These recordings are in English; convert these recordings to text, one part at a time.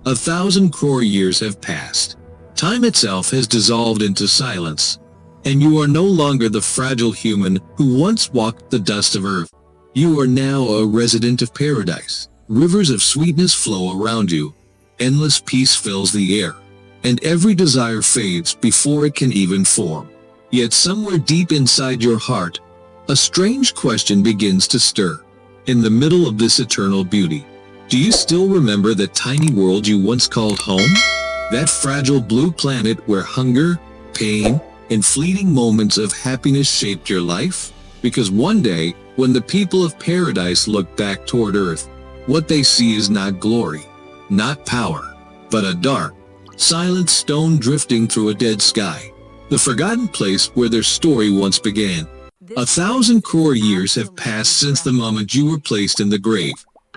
1,000 crore years have passed. Time itself has dissolved into silence, and you are no longer the fragile human who once walked the dust of earth. You are now a resident of paradise. Rivers of sweetness flow around you. Endless peace fills the air, and every desire fades before it can even form. Yet somewhere deep inside your heart, a strange question begins to stir. In the middle of this eternal beauty, do you still remember the tiny world you once called home? That fragile blue planet where hunger, pain, and fleeting moments of happiness shaped your life? Because one day, when the people of paradise look back toward earth, what they see is not glory, not power, but a dark, silent stone drifting through a dead sky. The forgotten place where their story once began. 1,000 crore years have passed since the moment you were placed in the grave.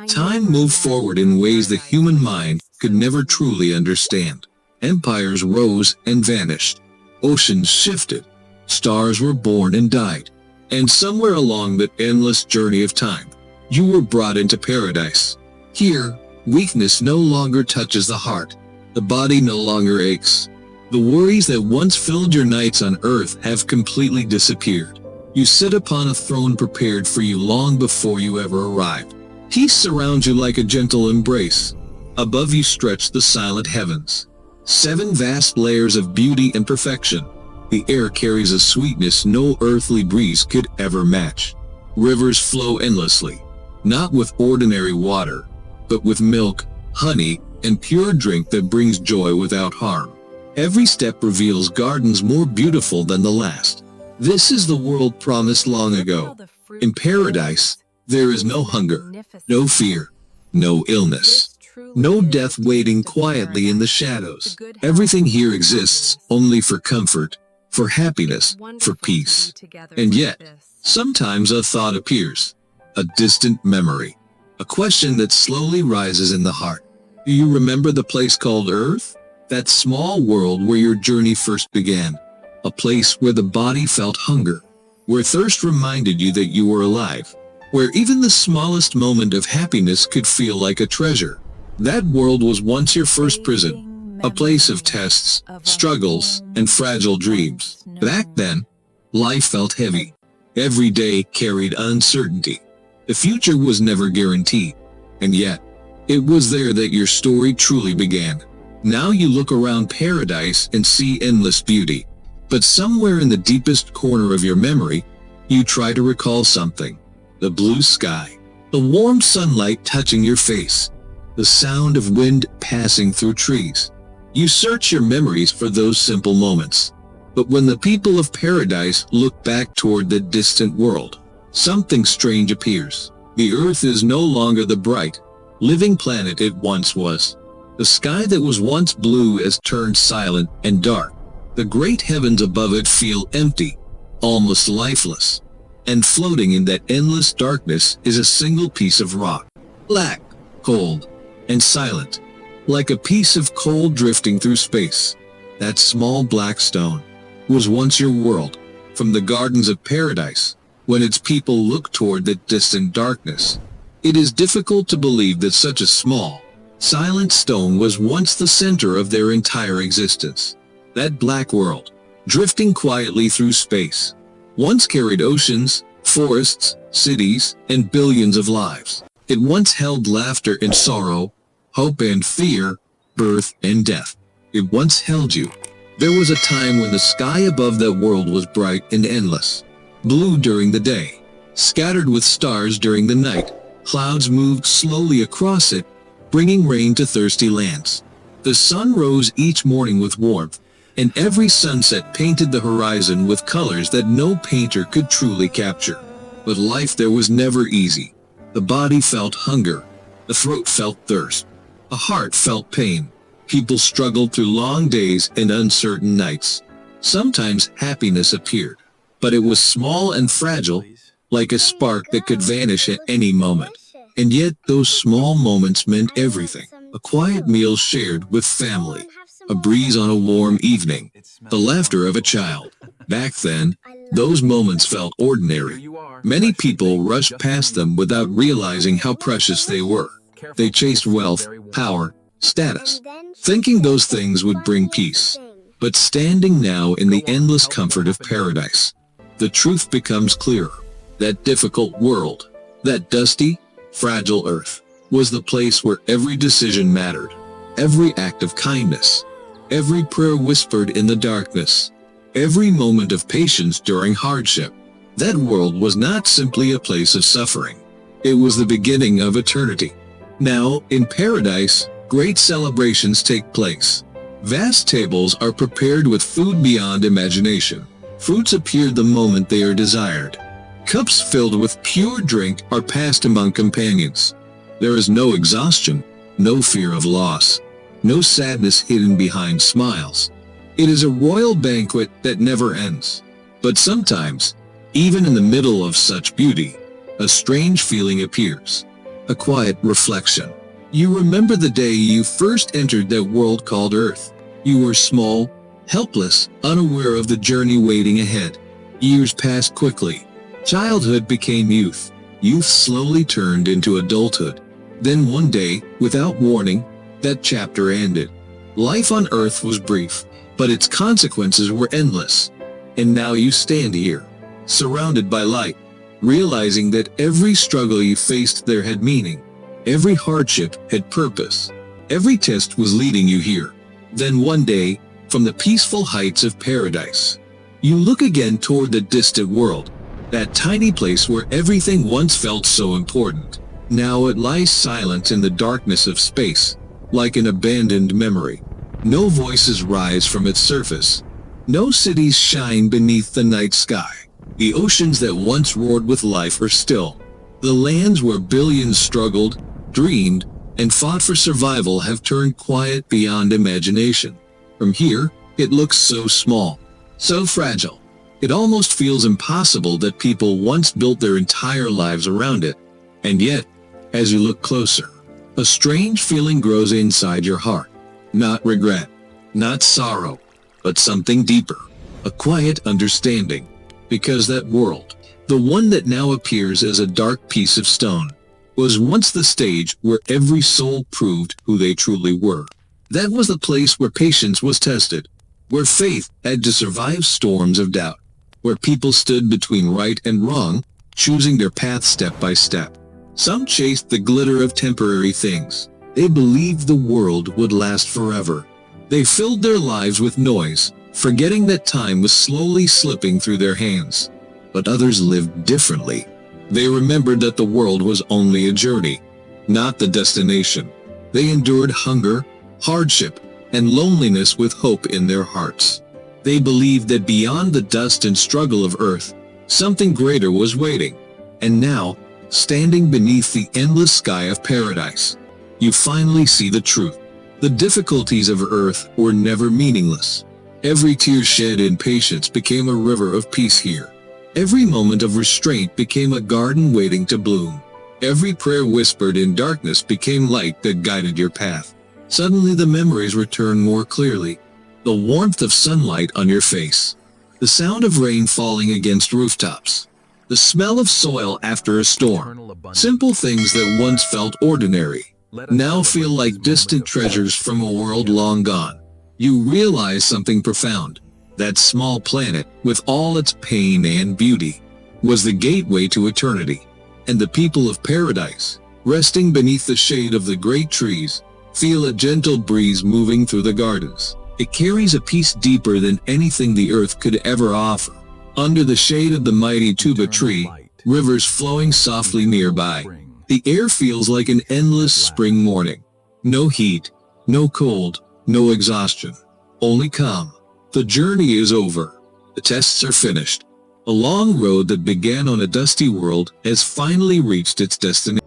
Time moved forward in ways the human mind could never truly understand. Empires rose and vanished. Oceans shifted. Stars were born and died. And somewhere along that endless journey of time, you were brought into paradise. Here, weakness no longer touches the heart. The body no longer aches. The worries that once filled your nights on earth have completely disappeared. You sit upon a throne prepared for you long before you ever arrived. Peace surrounds you like a gentle embrace. Above you stretch the silent heavens. 7 vast layers of beauty and perfection. The air carries a sweetness no earthly breeze could ever match. Rivers flow endlessly, not with ordinary water, but with milk, honey, and pure drink that brings joy without harm. Every step reveals gardens more beautiful than the last. This is the world promised long ago. In paradise, there is no hunger, no fear, no illness, no death waiting quietly in the shadows. Everything here exists only for comfort, for happiness, for peace. And yet, sometimes a thought appears, a distant memory, a question that slowly rises in the heart. Do you remember the place called Earth? That small world where your journey first began. A place where the body felt hunger, where thirst reminded you that you were alive, where even the smallest moment of happiness could feel like a treasure. That world was once your first prison, a place of tests, struggles, and fragile dreams. Back then, life felt heavy. Every day carried uncertainty. The future was never guaranteed. And yet, it was there that your story truly began. Now you look around paradise and see endless beauty. But somewhere in the deepest corner of your memory, you try to recall something. The blue sky, the warm sunlight touching your face, the sound of wind passing through trees. You search your memories for those simple moments. But when the people of paradise look back toward the distant world, something strange appears. The earth is no longer the bright, living planet it once was. The sky that was once blue has turned silent and dark. The great heavens above it feel empty, almost lifeless. And floating in that endless darkness is a single piece of rock. Black, cold, and silent. Like a piece of coal drifting through space. That small black stone was once your world. From the gardens of paradise, when its people look toward that distant darkness, it is difficult to believe that such a small, silent stone was once the center of their entire existence. That black world, drifting quietly through space, once carried oceans, forests, cities, and billions of lives. It once held laughter and sorrow, hope and fear, birth and death. It once held you. There was a time when the sky above that world was bright and endless. Blue during the day, scattered with stars during the night. Clouds moved slowly across it, bringing rain to thirsty lands. The sun rose each morning with warmth, and every sunset painted the horizon with colors that no painter could truly capture. But life there was never easy. The body felt hunger, the throat felt thirst, the heart felt pain. People struggled through long days and uncertain nights. Sometimes happiness appeared, but it was small and fragile, like a spark that could vanish at any moment. And yet those small moments meant everything. A quiet meal shared with family, a breeze on a warm evening, the laughter of a child. Back then, those moments felt ordinary. Many people rushed past them without realizing how precious they were. They chased wealth, power, status, thinking those things would bring peace. But standing now in the endless comfort of paradise, the truth becomes clearer. That difficult world, that dusty, fragile earth, was the place where every decision mattered, every act of kindness, every prayer whispered in the darkness, every moment of patience during hardship. That world was not simply a place of suffering. It was the beginning of eternity. Now, in paradise, great celebrations take place. Vast tables are prepared with food beyond imagination. Fruits appear the moment they are desired. Cups filled with pure drink are passed among companions. There is no exhaustion, no fear of loss, no sadness hidden behind smiles. It is a royal banquet that never ends. But sometimes, even in the middle of such beauty, a strange feeling appears. A quiet reflection. You remember the day you first entered that world called Earth. You were small, helpless, unaware of the journey waiting ahead. Years passed quickly. Childhood became youth. Youth slowly turned into adulthood. Then one day, without warning, that chapter ended. Life on Earth was brief, but its consequences were endless. And now you stand here, surrounded by light, realizing that every struggle you faced there had meaning. Every hardship had purpose. Every test was leading you here. Then one day, from the peaceful heights of paradise, you look again toward the distant world, that tiny place where everything once felt so important. Now it lies silent in the darkness of space, like an abandoned memory. No voices rise from its surface. No cities shine beneath the night sky. The oceans that once roared with life are still. The lands where billions struggled, dreamed, and fought for survival have turned quiet beyond imagination. From here, it looks so small, so fragile. It almost feels impossible that people once built their entire lives around it. And yet, as you look closer, a strange feeling grows inside your heart. Not regret, not sorrow, but something deeper. A quiet understanding. Because that world, the one that now appears as a dark piece of stone, was once the stage where every soul proved who they truly were. That was the place where patience was tested, where faith had to survive storms of doubt, where people stood between right and wrong, choosing their path step by step. Some chased the glitter of temporary things. They believed the world would last forever. They filled their lives with noise, forgetting that time was slowly slipping through their hands. But others lived differently. They remembered that the world was only a journey, not the destination. They endured hunger, hardship, and loneliness with hope in their hearts. They believed that beyond the dust and struggle of earth, something greater was waiting. And now, standing beneath the endless sky of paradise, you finally see the truth. The difficulties of earth were never meaningless. Every tear shed in patience became a river of peace here. Every moment of restraint became a garden waiting to bloom. Every prayer whispered in darkness became light that guided your path. Suddenly the memories returned more clearly. The warmth of sunlight on your face. The sound of rain falling against rooftops. The smell of soil after a storm. Simple things that once felt ordinary now feel like distant treasures from a world long gone. You realize something profound. That small planet, with all its pain and beauty, was the gateway to eternity. And the people of paradise, resting beneath the shade of the great trees, feel a gentle breeze moving through the gardens. It carries a peace deeper than anything the earth could ever offer. Under the shade of the mighty tuba tree, rivers flowing softly nearby, the air feels like an endless spring morning. No heat, no cold, no exhaustion, only calm. The journey is over. The tests are finished. A long road that began on a dusty world has finally reached its destination.